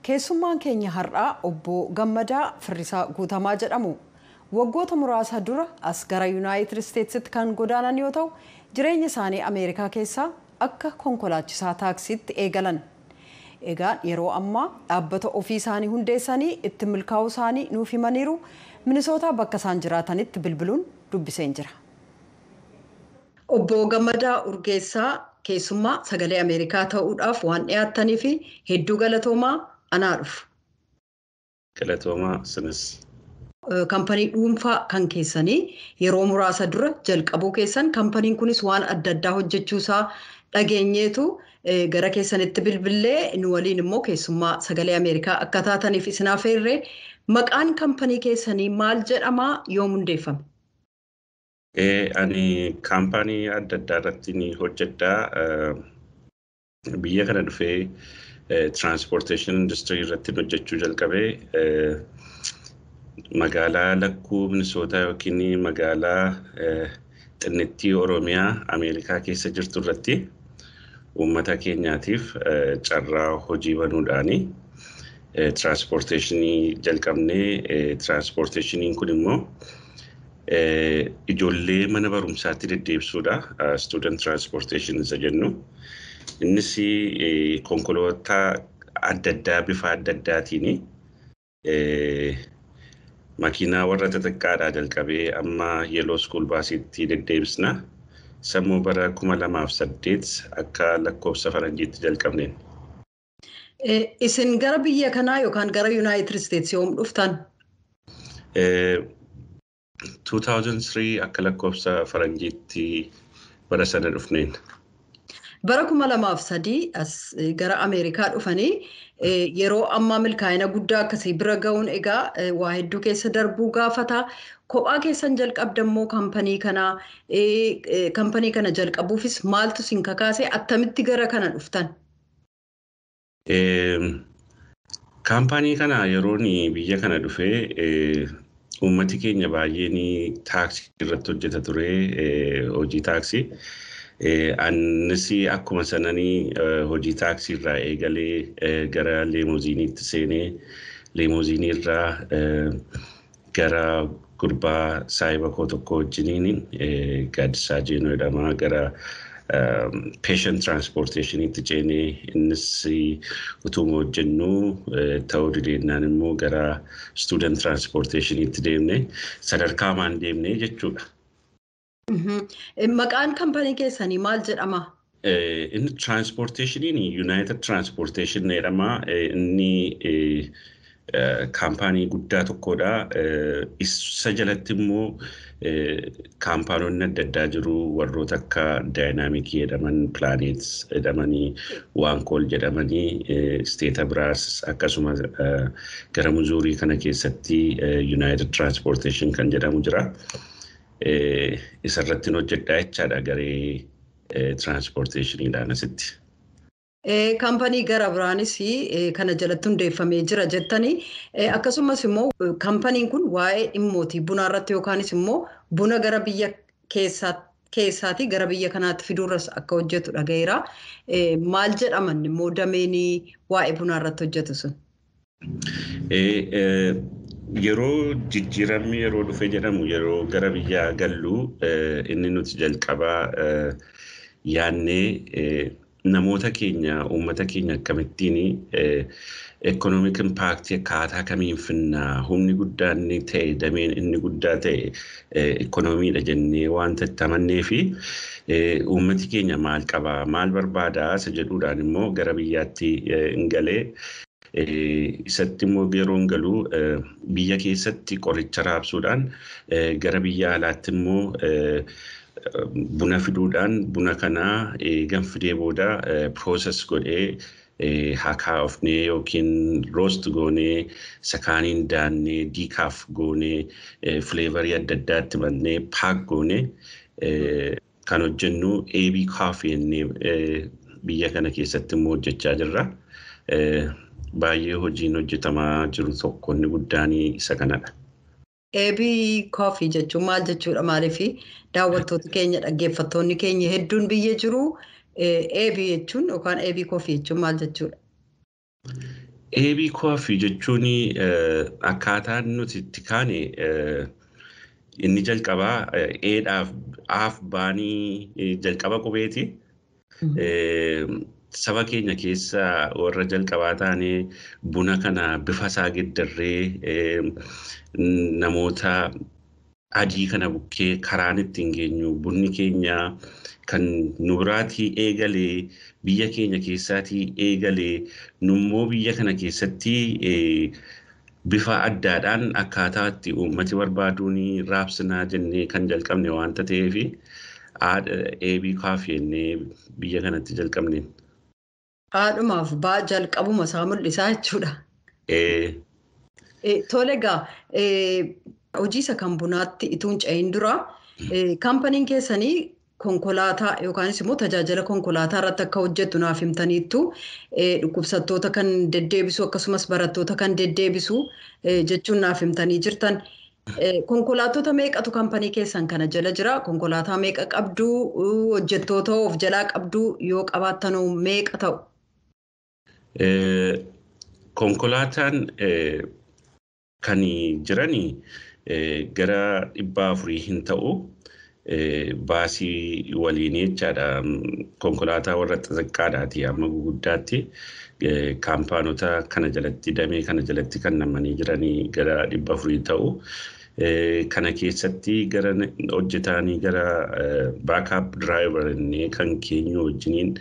Keessummaan keenya har'aa obbo Gammadaa Firrisaa Guutamaa jedhamu. Waggoota muraasa dura as gara Yuunaayitid Isteetsitti kan godaanan yoo ta'u, jireenya isaanii Ameerikaa keessaa akka konkolaachisaa taaksiitti eegalan. Egaa yeroo ammaa dhaabbata ofii isaanii hundeessanii itti milkaa'uu isaanii nuuf himaniiru. Minisootaa bakka isaan jiraatanitti bilbiluun dubbiseen jira. Obbo Gammadaa Urgeessaa keessummaa sagalee Ameerikaa ta'uudhaaf waan dhiyaattanii fi hedduu galatoomaa anaa dhufu. Galatoomaa sinis. Kampanii dhuunfaa kan keessanii yeroo muraasa dura jalqabuu keessan kampaniin kunis waan adda addaa hojjechuusaa dhageenyeetu gara keessanitti bilbilee nu waliin immoo keessummaa sagalee Ameerikaa akka taataniif isin affeerree maqaan kampanii keessanii maal jedhamaa yoom hundeeffame? Ani kaampaanii adda addaa irratti ni hojjedha. Biyya kana dhufee transportation industry irratti hojjechuu jalqabee magaalaa Lakkuu Minisootaa yookiin magaalaa xinnittii Oromiyaa Ameerikaa keessa jirtu irratti uummata keenyaatiif carraa hojii banuudhaani transportationii jalqabnee transportationiin kun immoo ijoollee mana barumsaatti deddeebisuudha. Student transportation isa jennu. Innis konkolaataa adda addaa bifa adda addaatiin makiinaa warra xixiqqaadhaa jalqabee amma Yellow School Baasiitti deddeebisna. Sammuu bara 2008 akka lakkoofsa faranjiitti jalqabneen. Isin gara biyya kanaa yookaan gara Yuunaayitid Isteetsi yoom dhuftan? 2003 akka lakkoofsa faranjiitti bara sana dhufneen. Bara 2003 as gara Ameerikaa dhufanii yeroo ammaa milkaa'ina guddaa akkasii bira ga'uun egaa waa hedduu keessa darbuu gaafata. Kophaa keessan jalqabdammoo kampanii kana jalqabuufis maaltu isin kakaase attamitti gara kana dhuftan? Kaampaanii kana yeroon biyya kana dhufee uummati keenya baay'een taaksii irratti hojjeta ture hojii taaksii. Annis akkuma sananii hojii taaksii irraa eegalee gara leemooziiniitti seenee leemooziinii irraa gara gurbaa saahiba koo tokko wajjiniin Gaaddisaa Jeenoo jedhama gara patient transportationiitti ceenee innis utuma hojjennu ta'uu dideennaan immoo gara student transportationiitti deemne sadarkaa maan deemne jechuudha. Maqaan kampanii keessanii maal jedhama? Inni transportationiin United Transportation jedhama. Inni kaampaanii guddaa tokkodha. Isa jalatti immoo kaampaanonni adda addaa jiru warroota akka Dynamic jedhaman, Planet jedhamanii, OneCall jedhamanii, State Biraas akkasuma gara Muzuurii kana keessatti United Transportation kan jedhamu jira. Isarratti hojjedhaa jechaadha garee transportationiidhaan asitti. Kampanii gara biraanis kana jalatti hundeeffamee jira jettanii akkasumas immoo kampaniin kun waa'ee dhimmootii bunaa irratti yookaanis immoo buna gara biyya keessaatii gara biyya kanaatti fiduurras akka hojjetu dhagayeera. Maal jedhaman immoo dameen waa'ee bunaa irratti hojjetu sun? Yeroo jijjiiramni yeroo dhufe jedhamu yeroo gara biyyaa gallu inni nuti jalqabaa yaannee namoota keenya uummata keenya akkamittiin economic impact akkaataa kamiin finnaa humni guddaan inni ta'e dameen inni guddaa ta'e economiidha jennee wanta itti amannee fi uummati keenya maal qabaa maal barbaadaa isa jedhuudhaan immoo gara biyyaatti hin galee. Isatti immoo yeroon galuu biyya keessatti qoricha raabsuudhaan gara biyya alaatti immoo buna fiduudhaan buna kanaa ganfidee booda process godhee hakaafnee yookiin roast goonee sakaaniin daannee diikaaf goonee fleevarii adda addaatti mannee paak goonee kan hojjennu AB Coffee jennee biyya kana keessatti immoo hojjechaa jirra. Baay'ee hojiin hojjetamaa jiru tokko inni guddaan isa kanadha. AB Coffee jechuun maal jechuudha? Maaliif daawwattoota keenya dhaggeeffattoonni keenya hedduun biyya jiru AB jechuun yookaan AB Coffee jechuun maal jechuudha? AB Coffee jechuun akkaataan nuti itti kaane inni jalqabaa eedhaaf aaf baanii jalqaba qubeeti. Saba keenya keessa warra jalqabaa taanee buna kana bifa isaa geddarree namoota adii kana bukkee karaan ittiin geenyu bunni keenya kan nu biraatii eegalee biyya keenya keessaatii eegalee nummoo biyya kana keessatti bifa addaadhaan akkaataa itti uummati barbaaduun raabsinaa jennee kan jalqabne waanta ta'eef AB Coffee jennee biyya kanatti jalqabne. Haadhumaaf jalqabuma isaa mul'isaa jechuudha. Tole egaa hojii isa kan bunaatti ituun ce'in dura kaampaniin keessanii konkolaataa yookaanis immoo tajaajila konkolaataa irratti akka hojjettu naaf himtaniittu dhukkubsattoota kan deddeebisu akkasumas barattoota kan deddeebisu jechuun naaf himtanii jirtan. Konkolaattota meeqatu kaampanii keessan kana jala jira? Konkolaataa meeqa qabduu? Hojjettoota of jalaa qabduu? Yoo qabaattanoo meeqa ta'u? Konkolaataan kan jiranii gara 400 hin ta'u. Baasii waliin jechaadha. Konkolaataa warra xixiqqaadhaati amma guguddaatti kaampaanota kana jalatti damee kana jalatti kan namanii jiranii gara 400 ta'u. Kana keessatti gara hojjetaanii gara baakaap diraayivarii kan keenya wajjiniin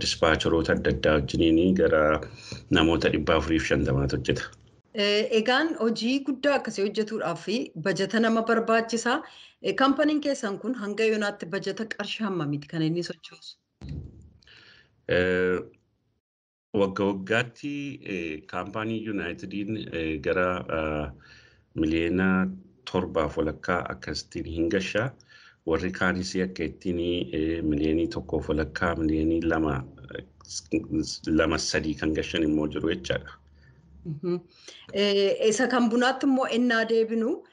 dispaacheroota adda addaa wajjiniin gara namoota 450 hojjeta. Egaan hojii guddaa akkasii hojjetuudhaaf bajeta nama barbaachisaa. Kaampaniin keessan kun hanga yoonaatti bajeta qarshii hammamiiti kan inni sochoosu? Waggaatti kaampanii Yuunaayitediin gara miliyoona 7.5 akkasitiin hin gashaa. Warri kaanis akka ittiin miliyoonii 1.5 miliyoonii 2-3 kan gashan immoo jiru jechaadha. Isa kan bunaatti immoo ennaa deebinu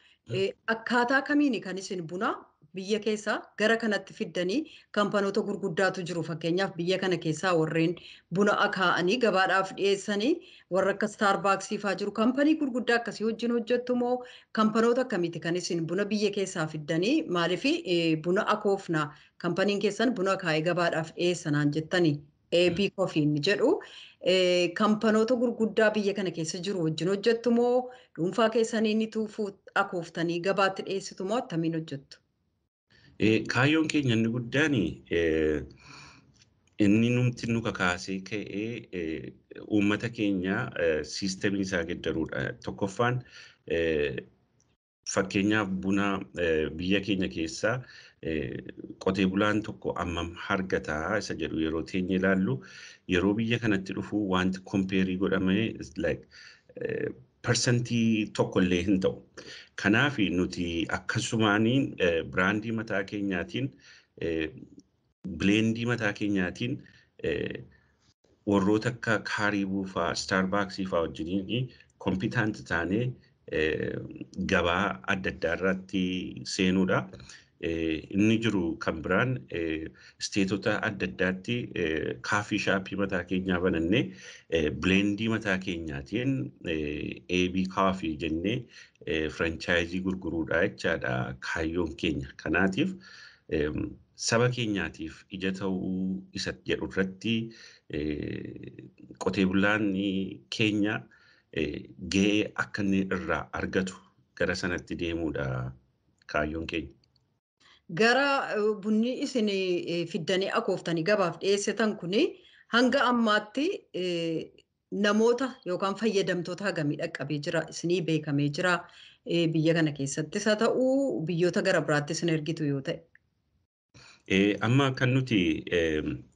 akkaataa kamiini kan isin buna biyya keessaa gara kanatti fiddanii kaampanoota gurguddaatu jiru. Fakkeenyaaf biyya kana keessaa warreen buna akaa'anii gabaadhaaf dhiyeessanii warra akka Starbucksii fa'aa jiru. Kaampanii gurguddaa akkasii wajjin hojjettu moo kaampanoota akkamiiti kan isin buna biyya keessaa fiddanii? Maaliif buna akoofna kaampaniin keessan buna akaa'ee gabaadhaaf dhiyeessanaan jettanii AB Coffee jedhu. Kaampanoota gurguddaa biyya kana keessa jiru wajjin hojjettu moo dhuunfaa keessanii inni akooftanii gabaatti dhiyeessitu moo attamiin hojjettu? Kaayyoon keenya inni guddaan inni numti nu kakaasee ka'ee uummata keenya siistemii isaa geddaruudha. Tokkoffaan fakkeenyaaf buna biyya keenya keessaa qotee bulaan tokko ammam argataa isa jedhu yeroo teenye ilaallu yeroo biyya kanatti dhufu wanti kompeerii godhamee parsantii tokkollee hin ta'u. Kanaaf nuti akkasumaaniin biraandii mataa keenyaatiin bileendii mataa keenyaatiin warroota akka Kaaribuu fa'aa Starbucksii fa'aa wajjiniin kompiitaanti taanee gabaa adda addaa irratti seenuudha. Inni jiru kan biraan isteetota adda addaatti kaafii shaappii mataa keenyaa banannee bileendii mataa keenyaatiin AB Coffee jennee franchaayizii gurguruudha jechaadha kaayyoon keenya. Kanaatiif saba keenyaatiif ija ta'uu isa jedhu irratti qotee bulaan keenya ga'ee akka inni irraa argatu gara sanatti deemuudha kaayyoon keenya. Gara bunni isin fiddanii akooftanii gabaaf dhiyeessitan kuni hanga ammaatti namoota yookaan fayyadamtoota hagamii dhaqqabee jira isinii beekamee jira biyya kana keessattis haa ta'uu biyyoota gara biraatti isin ergitu yoo ta'e. Amma kan nuti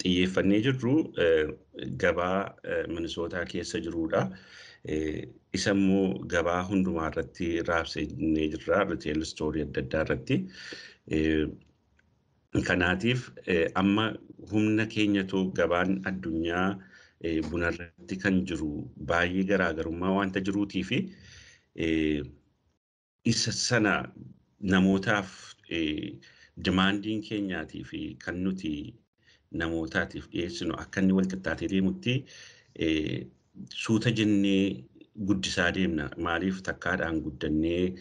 xiyyeeffannee jirru gabaa Minisootaa keessa jiruudha. Isa immoo gabaa hundumaa irratti raabsinee jirra riteil stoorii adda addaa irratti. Kanaatiif amma humna keenyatu gabaan addunyaa buna irratti kan jiru baay'ee garaagarummaa wanta jiruutii fi isa sana namootaaf dimaandiin keenyaatii fi kan nuti namootaatiif dhiyeessinu akka inni wal qixxaatee deemutti suuta jennee guddisaa deemna. Maaliif takkaadhaan guddannee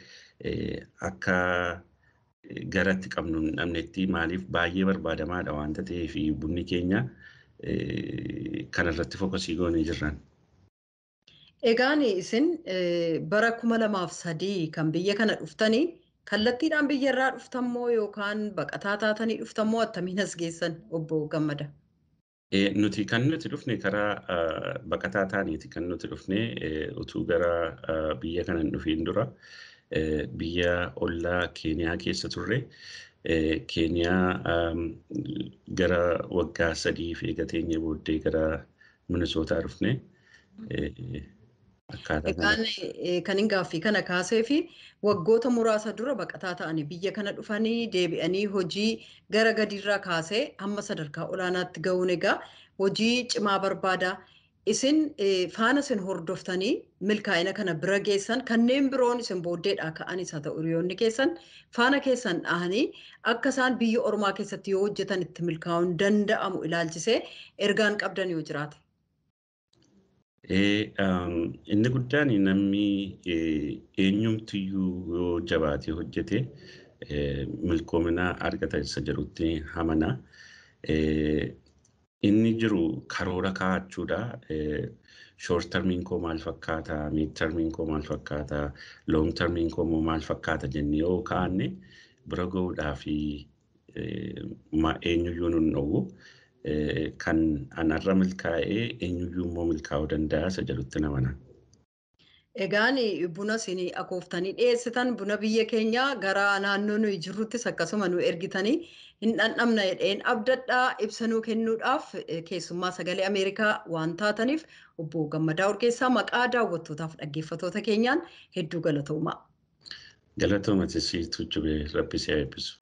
akka garatti qabnu hin dhabnetti maaliif baay'ee barbaadamaadha waanta ta'eef bunni keenya kanarratti fokkasii goonee jirran. Egaan isin bara 2003 kan biyya kana dhuftanii kallattiidhaan biyya irraa dhuftammoo yookaan baqataa taatanii dhuftammoo attamiin as geessan obbo Gammada? Nuti kan nuti dhufne karaa baqataa taaniiti kan nuti dhufne utuu gara biyya kana hin dhufiin dura biyya ollaa Keeniyaa keessa turre. Keeniyaa gara waggaa 3 eegateenye booddee gara Minisootaa dhufne. Egaan kan hin gaaffii kana kaasee fi waggoota muraasa dura baqataa ta'anii biyya kana dhufanii deebi'anii hojii gara gadiirraa kaasee hamma sadarkaa olaanaatti ga'uun egaa hojii cimaa barbaada. Isin faana isin hordoftanii milkaa'ina kana bira geessan kanneen biroon isin booddeedhaa ka'anis haa ta'u hiriyoonni keessan faana keessan dhahanii akka isaan biyya ormaa keessatti yoo hojjetan itti milkaa'uun danda'amu ilaalchisee ergaan qabdan yoo jiraate. Inni guddaan namni eenyumtiyyuu yoo jabaatee hojjete milkoomina argata isa jedhutti hamana. Inni jiru karoora kaa'achuudha. Short termiin koo maal fakkaata, mid termiin koo maal fakkaata, long termiin koo maal fakkaata jennee yoo kaa'anne bira ga'uudhaaf eenyuyyuu nun dhowwu. Kan anarra milkaa'ee eenyuyyuu immoo milkaa'uu danda'a isa jedhutti namana. Egaan buna isin akooftanii dhiyeessitan buna biyya keenya gara naannoo nuyi jirruttis akkasuma nu ergitanii hin dhandhamna jedheen abdadhaa ibsanuu kennuudhaaf keessummaa sagalee Ameerikaa waan taataniif obbo Gammadaa Urgeessaa maqaa daawwattootaaf dhaggeeffattoota keenyaan hedduu galatoomaa. Galatooma tisiitu jubee rabbisee eebbisu.